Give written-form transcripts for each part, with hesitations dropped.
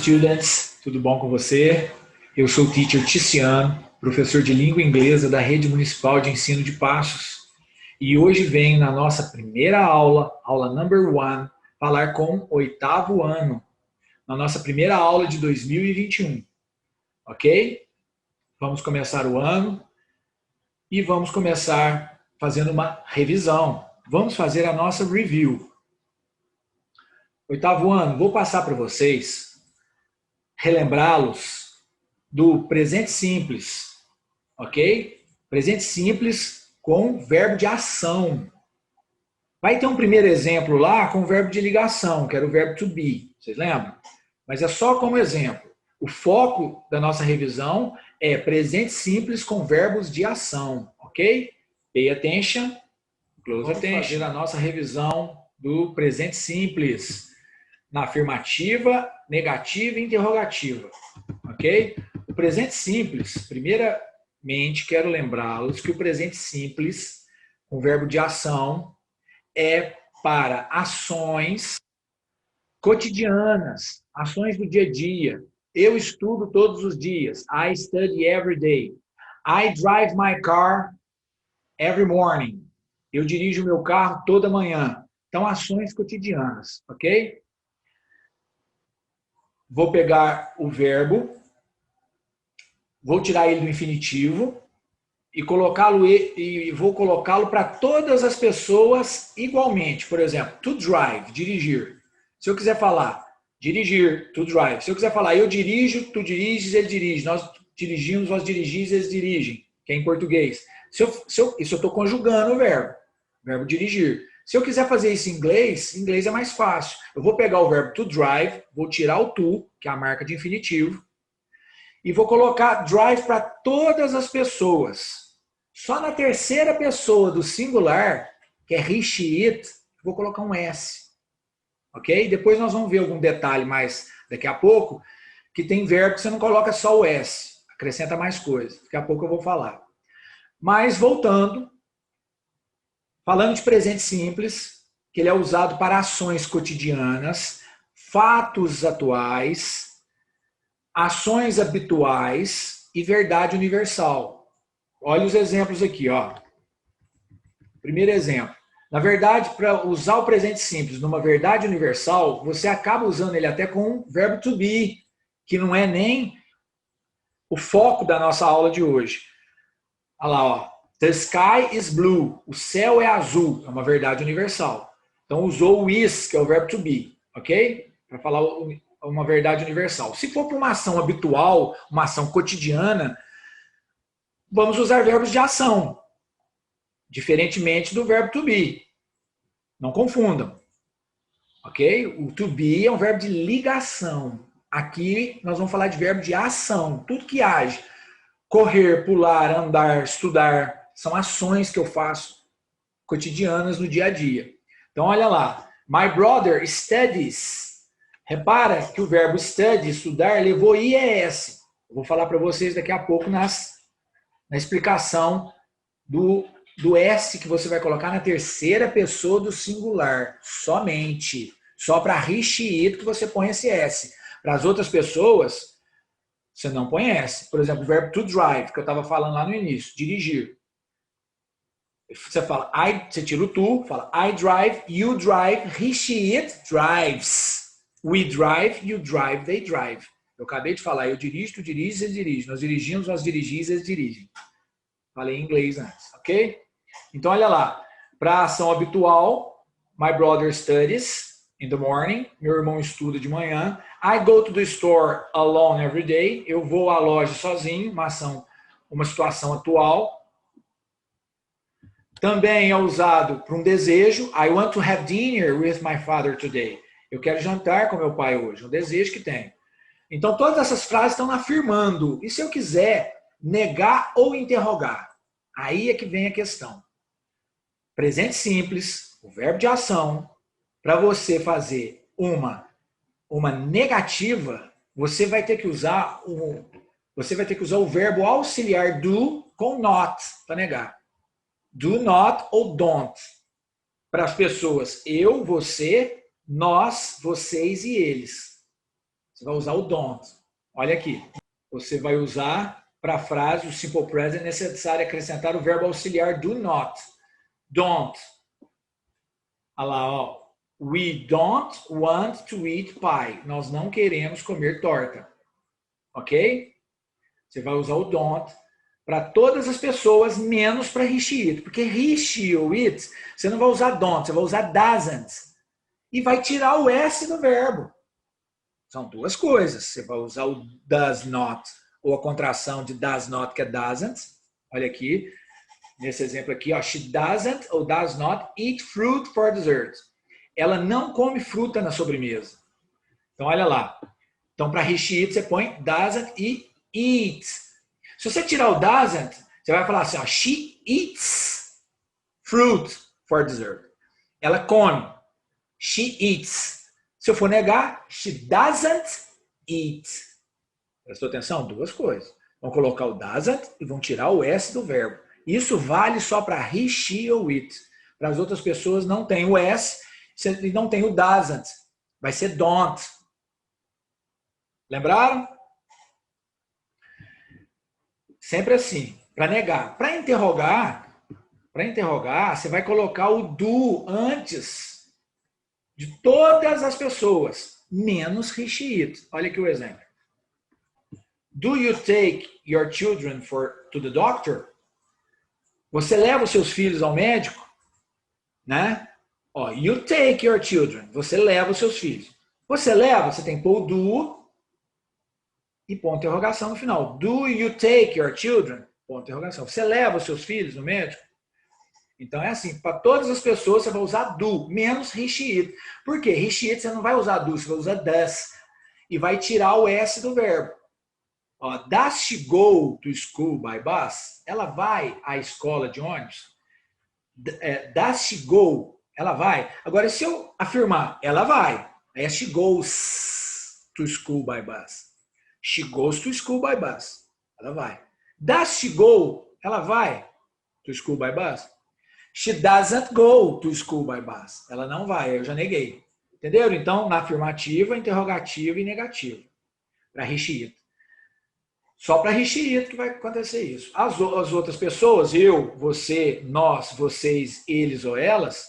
students, tudo bom com você? Eu sou o teacher Ticiano, professor de língua inglesa da Rede Municipal de Ensino de Passos. E hoje venho na nossa primeira aula, aula number 1, falar com o 8º ano, na nossa primeira aula de 2021. Ok? Vamos começar o ano e vamos começar fazendo uma revisão. Vamos fazer a nossa review. 8º ano, vou passar para vocês, relembrá-los do presente simples, ok? Presente simples com verbo de ação. Vai ter um primeiro exemplo lá com o verbo de ligação, que era o verbo to be, vocês lembram? Mas é só como exemplo. O foco da nossa revisão é presente simples com verbos de ação, ok? Pay attention, close attention. Vamos fazer a nossa revisão do presente simples na afirmativa, negativa e interrogativa, ok? O presente simples, primeiramente quero lembrá-los que o presente simples, com verbo de ação, é para ações cotidianas, ações do dia a dia. Eu estudo todos os dias. I study every day. I drive my car every morning. Eu dirijo meu carro toda manhã. Então, ações cotidianas, ok? Vou pegar o verbo, vou tirar ele do infinitivo e vou colocá-lo para todas as pessoas igualmente. Por exemplo, to drive, dirigir. Se eu quiser falar dirigir, to drive. Se eu quiser falar eu dirijo, tu diriges, ele dirige. Nós dirigimos, vós dirigis, eles dirigem, que é em português. Isso eu estou conjugando o verbo dirigir. Se eu quiser fazer isso em inglês é mais fácil. Eu vou pegar o verbo to drive, vou tirar o to, que é a marca de infinitivo, e vou colocar drive para todas as pessoas. Só na terceira pessoa do singular, que é he, she, it, vou colocar um S. Ok? Depois nós vamos ver algum detalhe mais daqui a pouco, que tem verbo que você não coloca só o S, acrescenta mais coisa. Daqui a pouco eu vou falar. Mas voltando, falando de presente simples, que ele é usado para ações cotidianas, fatos atuais, ações habituais e verdade universal. Olha os exemplos aqui, ó. Primeiro exemplo. Na verdade, para usar o presente simples numa verdade universal, você acaba usando ele até com o verbo to be, que não é nem o foco da nossa aula de hoje. Olha lá, ó. The sky is blue. O céu é azul. É uma verdade universal. Então, usou o is, que é o verbo to be. Ok? Para falar uma verdade universal. Se for para uma ação habitual, uma ação cotidiana, vamos usar verbos de ação. Diferentemente do verbo to be. Não confundam. Ok? O to be é um verbo de ligação. Aqui nós vamos falar de verbo de ação. Tudo que age. Correr, pular, andar, estudar. São ações que eu faço cotidianas no dia a dia. Então, olha lá. My brother studies. Repara que o verbo study, estudar, levou IES. Eu vou falar para vocês daqui a pouco na explicação do S que você vai colocar na terceira pessoa do singular. Somente. Só para he, she, it que você põe esse S. Para as outras pessoas, você não põe S. Por exemplo, o verbo to drive, que eu estava falando lá no início. Dirigir. Você fala, você tira o to, fala I drive, you drive, he, she, it drives. We drive, you drive, they drive. Eu acabei de falar, eu dirijo, tu diriges, eles dirigem. Nós dirigimos, nós dirigis, eles dirigem. Falei em inglês antes, ok? Então, olha lá. Para ação habitual, my brother studies in the morning. Meu irmão estuda de manhã. I go to the store alone every day. Eu vou à loja sozinho, uma situação atual. Também é usado para um desejo. I want to have dinner with my father today. Eu quero jantar com meu pai hoje. Um desejo que tem. Então, todas essas frases estão afirmando. E se eu quiser negar ou interrogar? Aí é que vem a questão. Presente simples, o verbo de ação. Para você fazer uma negativa, você vai ter que usar o verbo auxiliar do com not para negar. Do not ou don't. Para as pessoas eu, você, nós, vocês e eles. Você vai usar o don't. Olha aqui. Você vai usar para a frase, o simple present, é necessário acrescentar o verbo auxiliar do not. Don't. Olha lá, ó. We don't want to eat pie. Nós não queremos comer torta. Ok? Você vai usar o don't para todas as pessoas, menos para he, she, it. Porque he, she ou it, você não vai usar don't, você vai usar doesn't. E vai tirar o S do verbo. São duas coisas. Você vai usar o does not, ou a contração de does not, que é doesn't. Olha aqui, nesse exemplo aqui, ó, she doesn't ou does not eat fruit for dessert. Ela não come fruta na sobremesa. Então, olha lá. Então, para he, she, it, você põe doesn't e eat. Se você tirar o doesn't, você vai falar assim, ó, she eats fruit for dessert. Ela come. She eats. Se eu for negar, she doesn't eat. Prestou atenção? Duas coisas. Vão colocar o doesn't e vão tirar o S do verbo. Isso vale só para he, she ou it. Para as outras pessoas não tem o S e não tem o doesn't. Vai ser don't. Lembraram? Sempre assim. Para negar. Para interrogar, você vai colocar o do antes de todas as pessoas, menos he, she, it. Olha aqui o exemplo. Do you take your children to the doctor? Você leva os seus filhos ao médico? Né? Ó, you take your children. Você leva os seus filhos. Você leva, você tem que pôr o do e ponto de interrogação no final. Do you take your children? Ponto de interrogação. Você leva os seus filhos no médico? Então é assim, para todas as pessoas você vai usar do, menos he, she, it. Por quê? He, she, it você não vai usar do, você vai usar does. E vai tirar o S do verbo. Ó, does she go to school by bus? Ela vai à escola de ônibus? Does she go? Ela vai. Agora, se eu afirmar, ela vai. Aí é she goes to school by bus. She goes to school by bus. Ela vai. Does she go? Ela vai to school by bus? She doesn't go to school by bus. Ela não vai, eu já neguei. Entenderam? Então, na afirmativa, interrogativa e negativa. Para he, she, it. Só para he, she, it que vai acontecer isso. As outras pessoas, eu, você, nós, vocês, eles ou elas,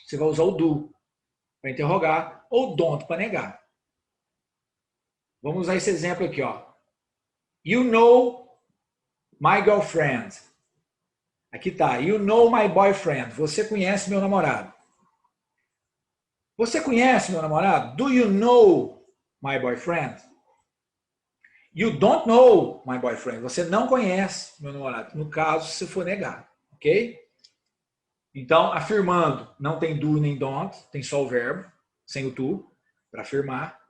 você vai usar o do para interrogar ou don't para negar. Vamos usar esse exemplo aqui, ó. You know my girlfriend. Aqui tá. You know my boyfriend. Você conhece meu namorado. Você conhece meu namorado? Do you know my boyfriend? You don't know my boyfriend. Você não conhece meu namorado. No caso, se for negar. Ok? Então, afirmando, não tem do nem don't, tem só o verbo, sem o to, para afirmar.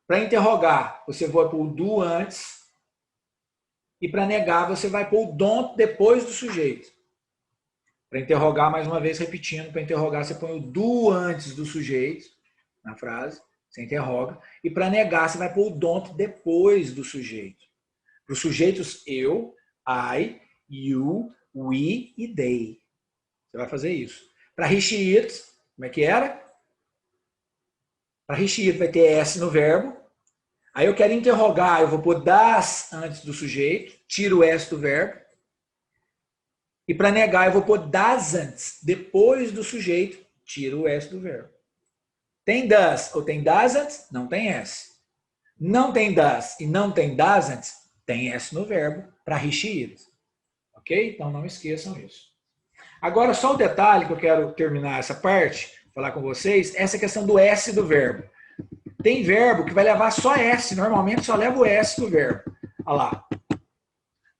Para interrogar, você vai pôr o do antes. E para negar, você vai pôr o don't depois do sujeito. Para interrogar, mais uma vez, repetindo, para interrogar, você põe o do antes do sujeito, na frase, você interroga. E para negar, você vai pôr o don't depois do sujeito. Para os sujeitos eu, I, you, we e they. Você vai fazer isso. Para he, she, it, como é que era? Para he, she, it vai ter S no verbo. Aí eu quero interrogar, eu vou pôr das antes do sujeito, tiro o S do verbo. E para negar, eu vou pôr doesn't depois do sujeito, tiro o S do verbo. Tem does ou tem doesn't? Não tem S. Não tem does e não tem doesn't? Tem S no verbo para he, she, it. Ok? Então não esqueçam isso. Agora, só o detalhe que eu quero terminar essa parte, falar com vocês, essa questão do S do verbo. Tem verbo que vai levar só S, normalmente só leva o S do verbo. Olha lá.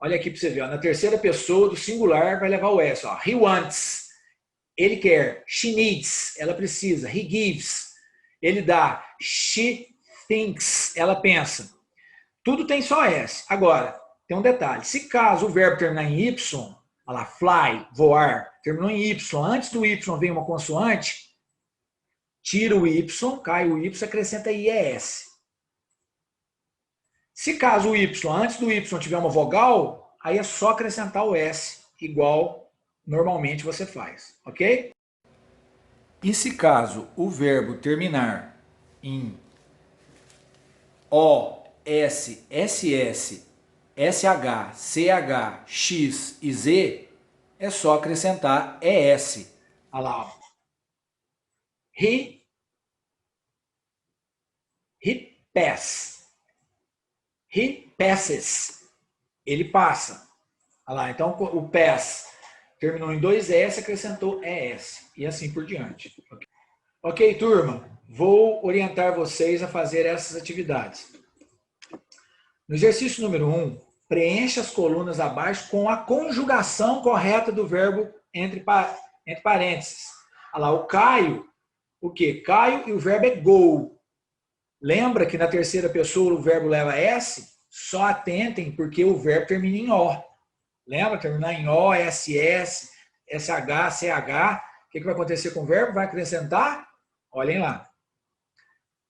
Olha aqui para você ver, ó, na terceira pessoa do singular vai levar o S. Ó. He wants, ele quer. She needs, ela precisa. He gives, ele dá. She thinks, ela pensa. Tudo tem só S. Agora, tem um detalhe. Se caso o verbo terminar em Y, olha lá, fly, voar, terminou em Y, antes do Y vem uma consoante, tira o Y, cai o Y, acrescenta IES. Se caso o Y, antes do Y tiver uma vogal, aí é só acrescentar o S, igual normalmente você faz, ok? E se caso o verbo terminar em O, S, SS, SH, CH, X e Z, é só acrescentar ES. Olha lá, ó. He pass. He passes. Ele passa. Olha lá, então o pass terminou em 2S, acrescentou ES. E assim por diante. Ok, turma? Vou orientar vocês a fazer essas atividades. No exercício número 1, preencha as colunas abaixo com a conjugação correta do verbo entre parênteses. Olha lá, o Caio, o quê? Caio e o verbo é go. Lembra que na terceira pessoa o verbo leva S? Só atentem porque o verbo termina em O. Lembra? Terminar em O, SS, SH, CH. O que vai acontecer com o verbo? Vai acrescentar? Olhem lá.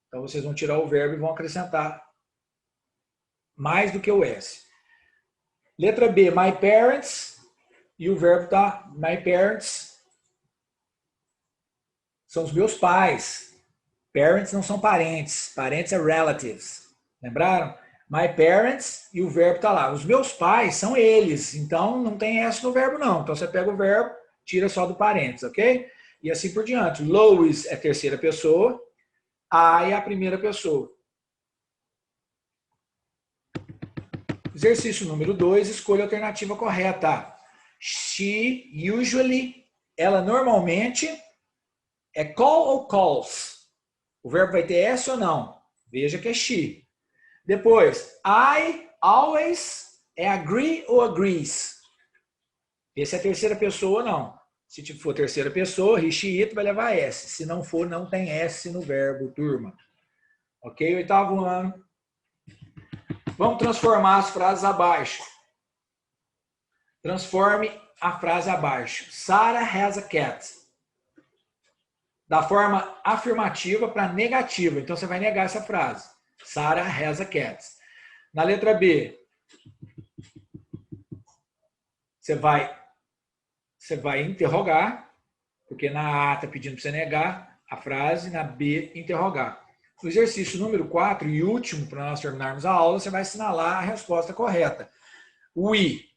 Então vocês vão tirar o verbo e vão acrescentar mais do que o S. Letra B, my parents. E o verbo tá my parents. São os meus pais. Parents não são parentes. Parentes é relatives. Lembraram? My parents e o verbo tá lá. Os meus pais são eles. Então não tem S no verbo não. Então você pega o verbo, tira só do parênteses, ok? E assim por diante. Lois é terceira pessoa. I é a primeira pessoa. Exercício número 2, escolha a alternativa correta. She usually, ela normalmente, é call ou calls? O verbo vai ter S ou não? Veja que é she. Depois, I always é agree ou agrees? Esse é a terceira pessoa ou não? Se for terceira pessoa, he, she, it vai levar S. Se não for, não tem S no verbo, turma. Ok? Oitavo ano. Vamos transformar as frases abaixo. Transforme a frase abaixo. Sarah has a cat. Da forma afirmativa para negativa. Então você vai negar essa frase. Sarah has a cat. Na letra B, você vai interrogar, porque na A está pedindo para você negar a frase, na B, interrogar. No exercício número 4 e último, para nós terminarmos a aula, você vai assinalar a resposta correta. We.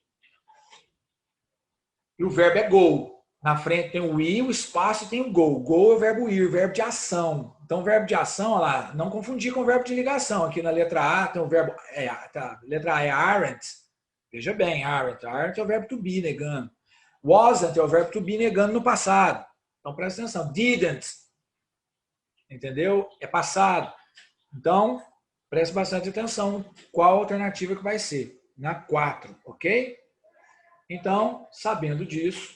E o verbo é go. Na frente tem o we, o espaço e tem o go. Go é o verbo ir, verbo de ação. Então, o verbo de ação, olha lá, não confundir com o verbo de ligação. Aqui na letra A tem o verbo... letra A é aren't. Veja bem, aren't. Aren't é o verbo to be, negando. Wasn't é o verbo to be, negando no passado. Então, presta atenção. Didn't. Entendeu? É passado. Então, preste bastante atenção qual a alternativa que vai ser. Na 4, ok? Então, sabendo disso,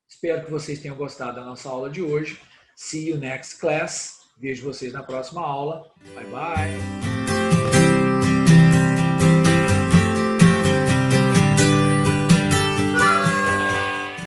espero que vocês tenham gostado da nossa aula de hoje. See you next class. Vejo vocês na próxima aula. Bye, bye.